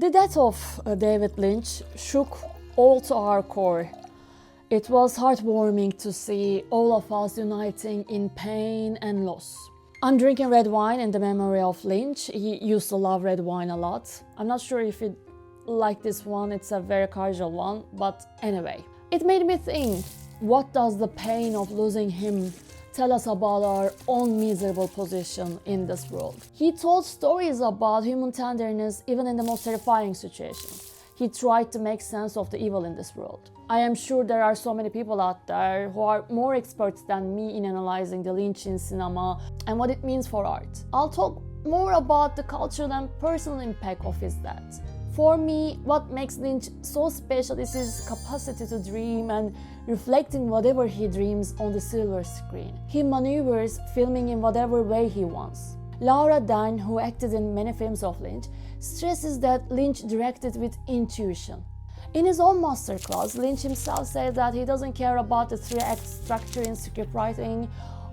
The death of David Lynch shook all to our core. It was heartwarming to see all of us uniting in pain and loss. I'm drinking red wine in the memory of Lynch. He used to love red wine a lot. I'm not sure if you like this one, it's a very casual one, but anyway. It made me think, what does the pain of losing him tell us about our own miserable position in this world? He told stories about human tenderness even in the most terrifying situations. He tried to make sense of the evil in this world. I am sure there are so many people out there who are more experts than me in analyzing the Lynchian cinema and what it means for art. I'll talk more about the cultural and personal impact of his death. For me, what makes Lynch so special is his capacity to dream and reflecting whatever he dreams on the silver screen. He maneuvers filming in whatever way he wants. Laura Dern, who acted in many films of Lynch, stresses that Lynch directed with intuition. In his own masterclass, Lynch himself says that he doesn't care about the three-act structure in scriptwriting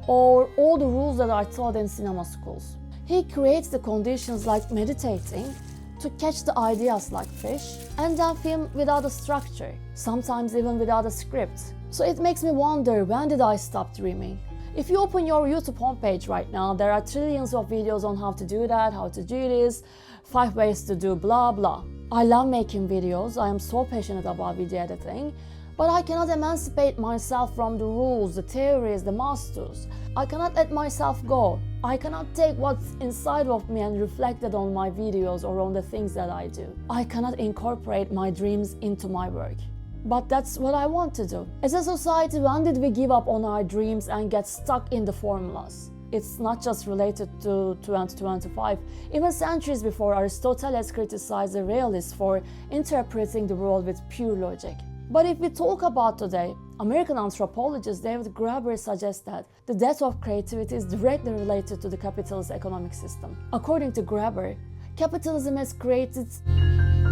or all the rules that are taught in cinema schools. He creates the conditions like meditating to catch the ideas like fish and then film without a structure, sometimes even without a script. So it makes me wonder, when did I stop dreaming? If you open your YouTube homepage right now, there are trillions of videos on how to do that, how to do this, 5 ways to do blah blah. I love making videos, I am so passionate about video editing, but I cannot emancipate myself from the rules, the theories, the masters. I cannot let myself go. I cannot take what's inside of me and reflect it on my videos or on the things that I do. I cannot incorporate my dreams into my work. But that's what I want to do. As a society, when did we give up on our dreams and get stuck in the formulas? It's not just related to 2025. Even centuries before, Aristotle criticized the realists for interpreting the world with pure logic. But if we talk about today, American anthropologist David Graeber suggests that the death of creativity is directly related to the capitalist economic system. According to Graeber, capitalism has created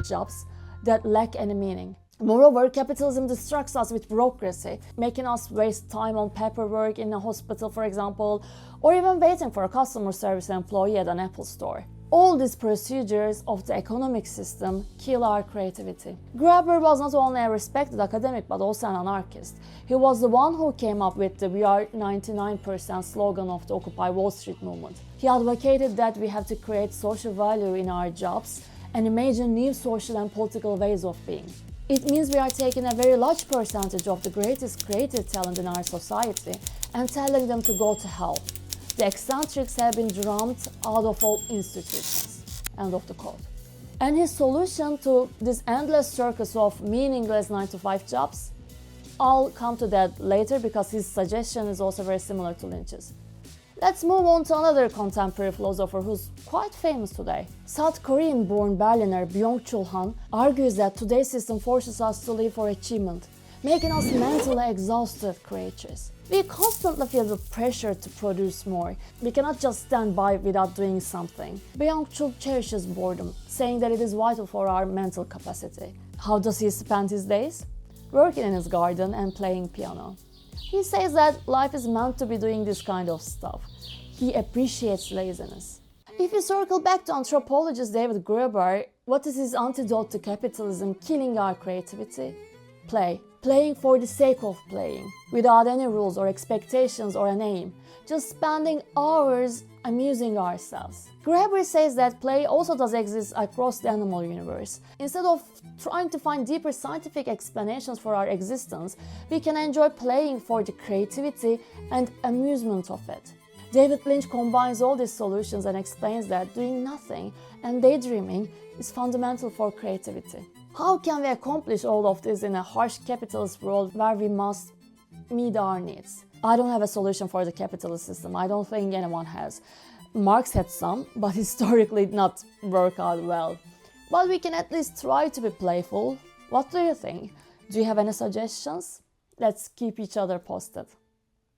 jobs that lack any meaning. Moreover, capitalism distracts us with bureaucracy, making us waste time on paperwork in a hospital, for example, or even waiting for a customer service employee at an Apple store. All these procedures of the economic system kill our creativity. Graeber was not only a respected academic but also an anarchist. He was the one who came up with the "We are 99% slogan of the Occupy Wall Street movement. He advocated that we have to create social value in our jobs and imagine new social and political ways of being. It means we are taking a very large percentage of the greatest creative talent in our society and telling them to go to hell. The eccentrics have been drummed out of all institutions." End of the quote. And his solution to this endless circus of meaningless 9-to-5 jobs? I'll come to that later because his suggestion is also very similar to Lynch's. Let's move on to another contemporary philosopher who's quite famous today. South Korean-born Berliner Byung-Chul Han argues that today's system forces us to live for achievement, making us mentally exhausted creatures. We constantly feel the pressure to produce more. We cannot just stand by without doing something. Byung-Chul cherishes boredom, saying that it is vital for our mental capacity. How does he spend his days? Working in his garden and playing piano. He says that life is meant to be doing this kind of stuff. He appreciates laziness. If we circle back to anthropologist David Graeber, what is his antidote to capitalism killing our creativity? Play. Playing for the sake of playing, without any rules or expectations or an aim, just spending hours amusing ourselves. Graeber says that play also does exist across the animal universe. Instead of trying to find deeper scientific explanations for our existence, we can enjoy playing for the creativity and amusement of it. David Lynch combines all these solutions and explains that doing nothing and daydreaming is fundamental for creativity. How can we accomplish all of this in a harsh capitalist world where we must meet our needs? I don't have a solution for the capitalist system. I don't think anyone has. Marx had some, but historically it did not work out well. But we can at least try to be playful. What do you think? Do you have any suggestions? Let's keep each other posted.